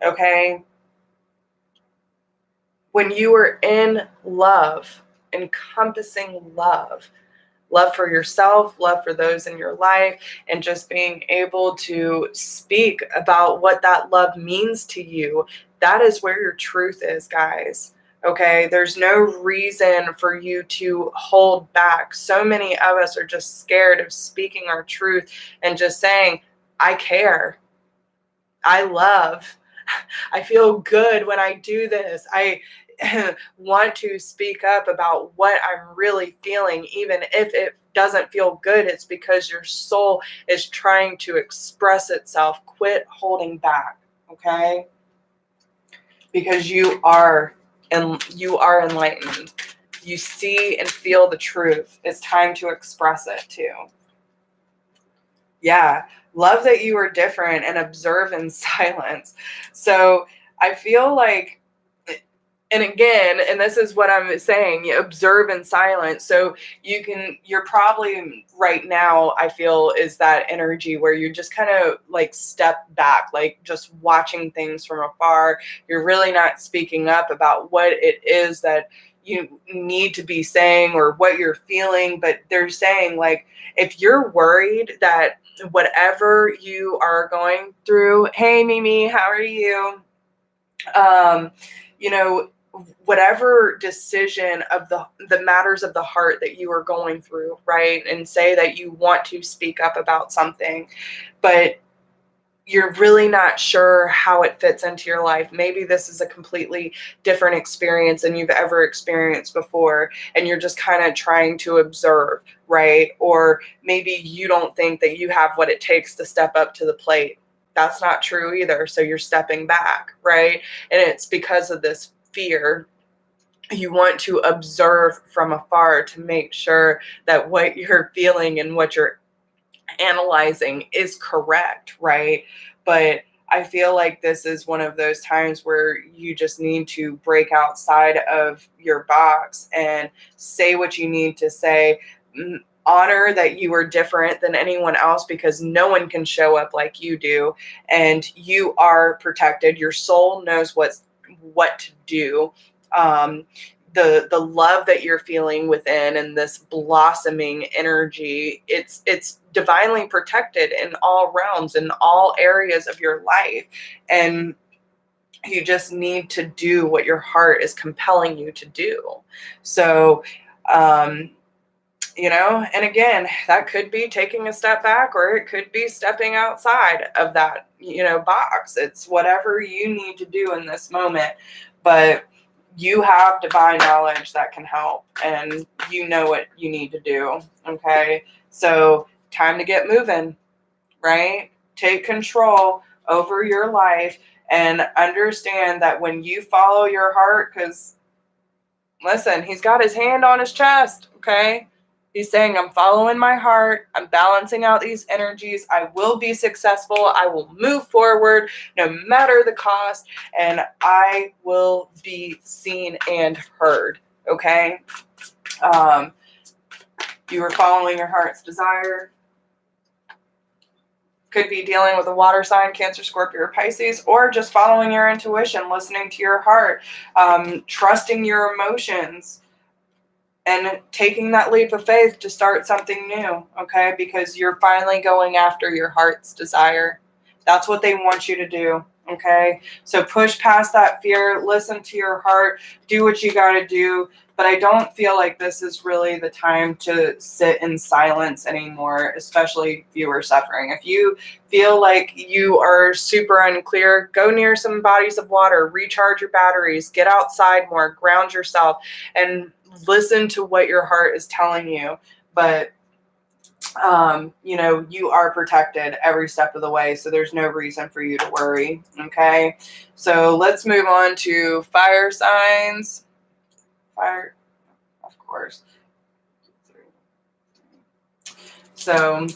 okay? When you are in love, encompassing love for yourself, love for those in your life, and just being able to speak about what that love means to you, that is where your truth is, guys. Okay, there's no reason for you to hold back. So many of us are just scared of speaking our truth and just saying, I care, I love, I feel good when I do this. I want to speak up about what I'm really feeling, even if it doesn't feel good, it's because your soul is trying to express itself. Quit holding back, okay? Because you are enlightened. You see and feel the truth. It's time to express it too. Yeah, love that you are different and observe in silence. So I feel like, and again, and this is what I'm saying, you observe in silence. So you're probably right now, I feel, is that energy where you just kind of like step back, like just watching things from afar. You're really not speaking up about what it is that you need to be saying or what you're feeling, but they're saying, like, if you're worried that whatever you are going through, hey Mimi, how are you? You know, whatever decision of the matters of the heart that you are going through, right? And say that you want to speak up about something, but you're really not sure how it fits into your life. Maybe this is a completely different experience than you've ever experienced before, and you're just kind of trying to observe, right? Or maybe you don't think that you have what it takes to step up to the plate. That's not true either. So you're stepping back, right? And it's because of this fear. You want to observe from afar to make sure that what you're feeling and what you're analyzing is correct, right? But I feel like this is one of those times where you just need to break outside of your box and say what you need to say. Honor that you are different than anyone else, because no one can show up like you do, and you are protected. Your soul knows what to do. The love that you're feeling within and this blossoming energy, it's divinely protected in all realms, in all areas of your life. And you just need to do what your heart is compelling you to do. So, and again, that could be taking a step back, or it could be stepping outside of that, box. It's whatever you need to do in this moment. But you have divine knowledge that can help, and you know what you need to do. Okay. So time to get moving, right? Take control over your life and understand that when you follow your heart, because listen, he's got his hand on his chest. Okay. He's saying, I'm following my heart. I'm balancing out these energies. I will be successful. I will move forward no matter the cost. And I will be seen and heard. Okay. You are following your heart's desire. Could be dealing with a water sign, Cancer, Scorpio, or Pisces, or just following your intuition, listening to your heart, trusting your emotions, and taking that leap of faith to start something new, okay? Because you're finally going after your heart's desire. That's what they want you to do, okay? So push past that fear, listen to your heart, do what you got to do. But I don't feel like this is really the time to sit in silence anymore, especially if you are suffering. If you feel like you are super unclear, go near some bodies of water, recharge your batteries, get outside more, ground yourself, and listen to what your heart is telling you. But you are protected every step of the way, so there's no reason for you to worry. Okay, so let's move on to fire signs. Fire, of course. So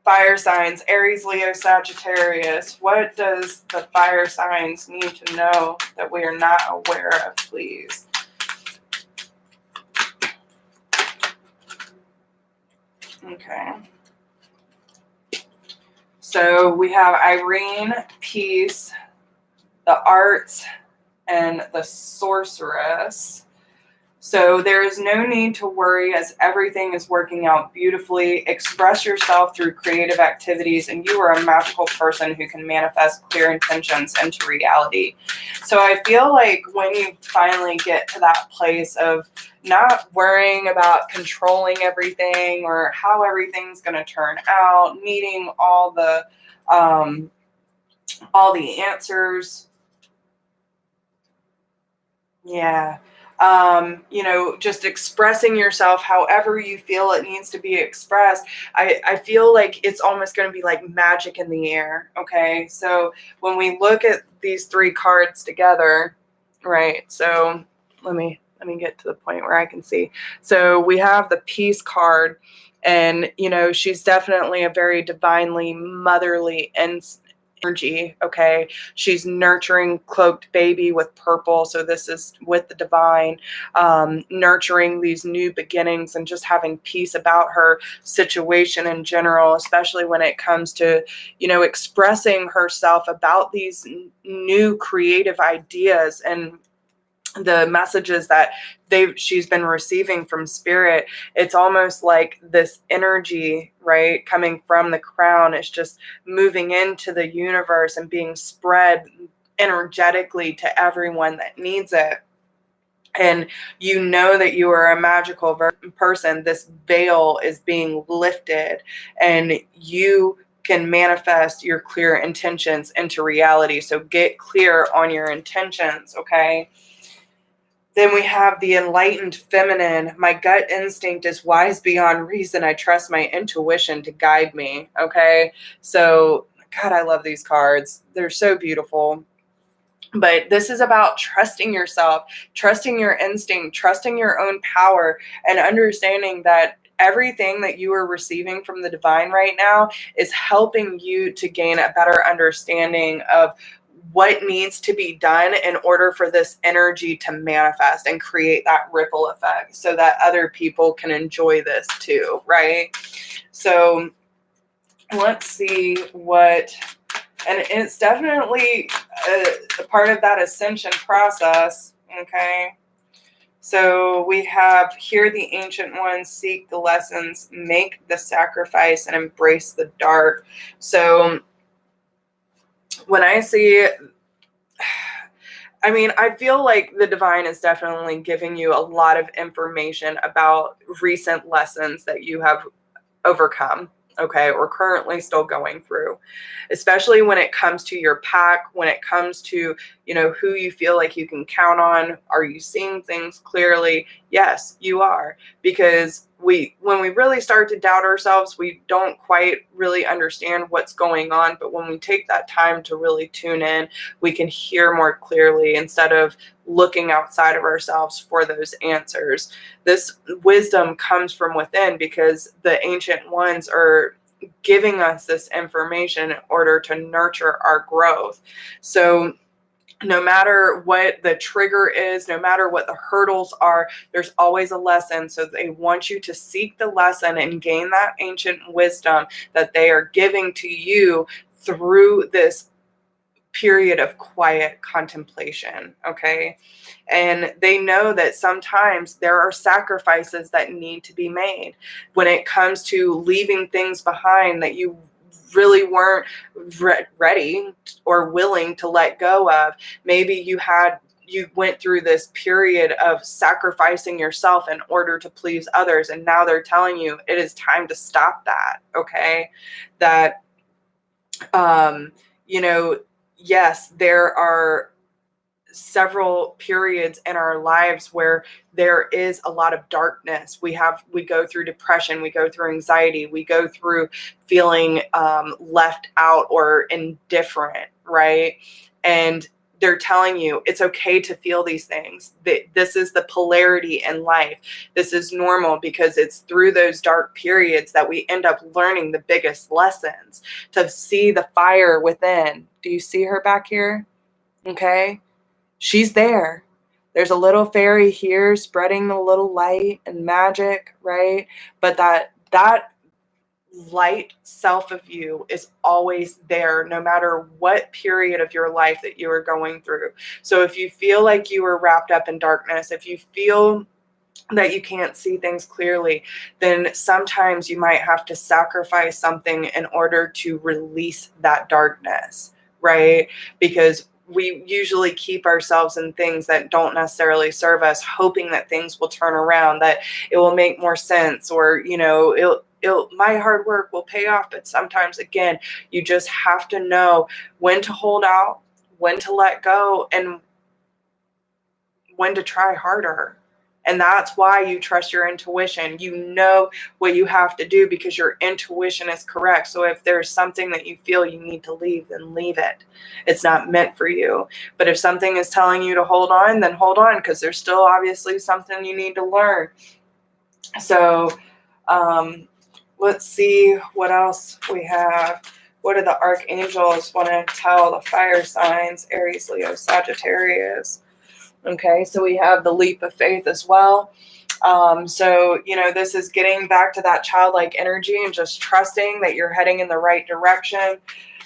fire signs, Aries, Leo, Sagittarius. What does the fire signs need to know that we are not aware of, please? Okay. So we have Irene, Peace, the Arts, and the Sorceress. So there is no need to worry, as everything is working out beautifully. Express yourself through creative activities, and you are a magical person who can manifest clear intentions into reality. So I feel like when you finally get to that place of not worrying about controlling everything or how everything's going to turn out, needing all the answers. Yeah. just expressing yourself however you feel it needs to be expressed. I feel like it's almost going to be like magic in the air. Okay. So when we look at these three cards together, right? So let me get to the point where I can see. So we have the Peace card, and she's definitely a very divinely motherly energy. Okay, she's nurturing cloaked baby with purple, so this is with the divine, nurturing these new beginnings and just having peace about her situation in general, especially when it comes to expressing herself about these new creative ideas and the messages that she's been receiving from spirit. It's almost like this energy, right, coming from the crown is just moving into the universe and being spread energetically to everyone that needs it. And that you are a magical person. This veil is being lifted, and you can manifest your clear intentions into reality. So get clear on your intentions, okay? Then we have the enlightened feminine. My gut instinct is wise beyond reason. I trust my intuition to guide me. Okay. So, God, I love these cards. They're so beautiful. But this is about trusting yourself, trusting your instinct, trusting your own power, and understanding that everything that you are receiving from the divine right now is helping you to gain a better understanding of what needs to be done in order for this energy to manifest and create that ripple effect so that other people can enjoy this too, right? So let's see what, and it's definitely a part of that ascension process, okay? So we have here the ancient ones, seek the lessons, make the sacrifice, and embrace the dark. So when I see, I feel like the divine is definitely giving you a lot of information about recent lessons that you have overcome, okay, or currently still going through, especially when it comes to your pack, when it comes to, who you feel like you can count on. Are you seeing things clearly? Yes, you are, because when we really start to doubt ourselves, we don't quite really understand what's going on. But when we take that time to really tune in, we can hear more clearly instead of looking outside of ourselves for those answers. This wisdom comes from within because the ancient ones are giving us this information in order to nurture our growth. So no matter what the trigger is, no matter what the hurdles are, there's always a lesson. So they want you to seek the lesson and gain that ancient wisdom that they are giving to you through this period of quiet contemplation, okay? And they know that sometimes there are sacrifices that need to be made when it comes to leaving things behind that you really weren't ready or willing to let go of. Maybe you went through this period of sacrificing yourself in order to please others, and now they're telling you it is time to stop that, okay? That yes, there are several periods in our lives where there is a lot of darkness. We go through depression, we go through anxiety, we go through feeling left out or indifferent, right? And they're telling you it's okay to feel these things. This is the polarity in life. This is normal because it's through those dark periods that we end up learning the biggest lessons, to see the fire within. Do you see her back here? Okay. She's there. There's a little fairy here spreading a little light and magic, right? But that light self of you is always there, no matter what period of your life that you are going through. So if you feel like you are wrapped up in darkness, if you feel that you can't see things clearly, then sometimes you might have to sacrifice something in order to release that darkness, right? Because we usually keep ourselves in things that don't necessarily serve us, hoping that things will turn around, that it will make more sense, or my hard work will pay off. But sometimes, again, you just have to know when to hold out, when to let go, and when to try harder. And that's why you trust your intuition. You know what you have to do because your intuition is correct. So if there's something that you feel you need to leave, then leave it. It's not meant for you. But if something is telling you to hold on, then hold on, because there's still obviously something you need to learn. So let's see what else we have. What do the archangels want to tell the fire signs? Aries, Leo, Sagittarius. Okay, so we have the leap of faith as well. So, this is getting back to that childlike energy and just trusting that you're heading in the right direction,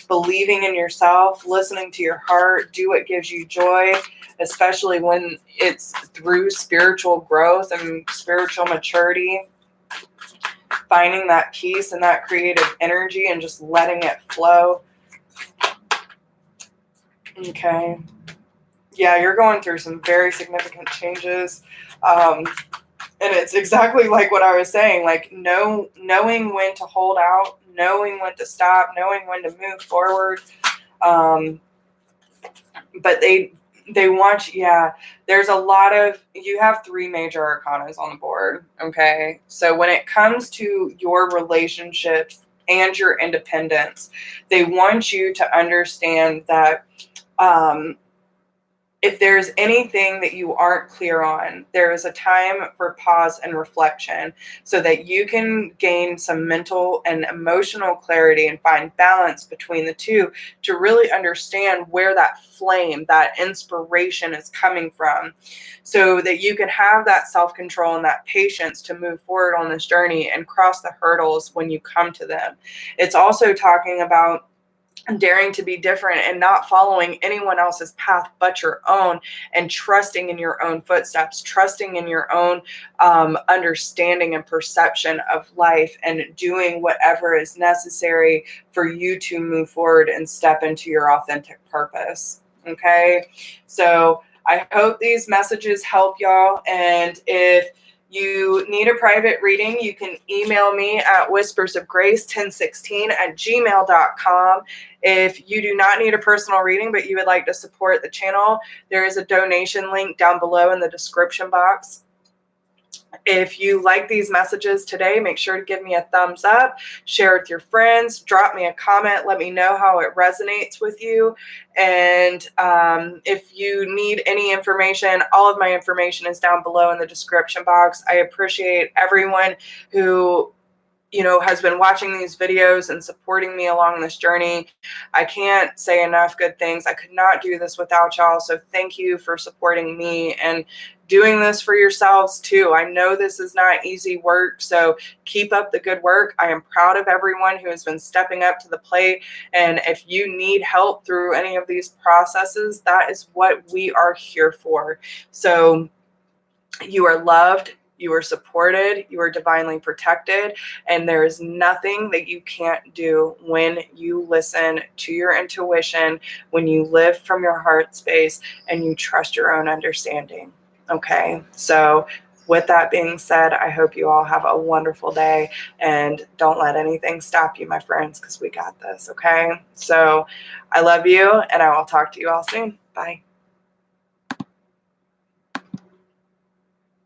believing in yourself, listening to your heart, do what gives you joy, especially when it's through spiritual growth and spiritual maturity, finding that peace and that creative energy and just letting it flow. Okay. Yeah, you're going through some very significant changes. And it's exactly like what I was saying, like knowing when to hold out, knowing when to stop, knowing when to move forward. But they want, there's a lot of, you have 3 major arcanas on the board. Okay. So when it comes to your relationships and your independence, they want you to understand that, if there's anything that you aren't clear on, there is a time for pause and reflection so that you can gain some mental and emotional clarity and find balance between the two to really understand where that flame, that inspiration is coming from, so that you can have that self-control and that patience to move forward on this journey and cross the hurdles when you come to them. It's also talking about daring to be different and not following anyone else's path but your own, and trusting in your own footsteps, trusting in your own understanding and perception of life, and doing whatever is necessary for you to move forward and step into your authentic purpose. Okay, so I hope these messages help y'all, and if you need a private reading, you can email me at whispersofgrace1016@gmail.com. If you do not need a personal reading, but you would like to support the channel, there is a donation link down below in the description box. If you like these messages today, make sure to give me a thumbs up, share with your friends, drop me a comment, let me know how it resonates with you. And if you need any information, all of my information is down below in the description box. I appreciate everyone who has been watching these videos and supporting me along this journey. I can't say enough good things. I could not do this without y'all. So thank you for supporting me and doing this for yourselves too. I know this is not easy work, so keep up the good work. I am proud of everyone who has been stepping up to the plate. And if you need help through any of these processes, that is what we are here for. So you are loved. You are supported, you are divinely protected, and there is nothing that you can't do when you listen to your intuition, when you live from your heart space, and you trust your own understanding. Okay, so with that being said, I hope you all have a wonderful day, and don't let anything stop you, my friends, because we got this, okay? So I love you, and I will talk to you all soon. Bye.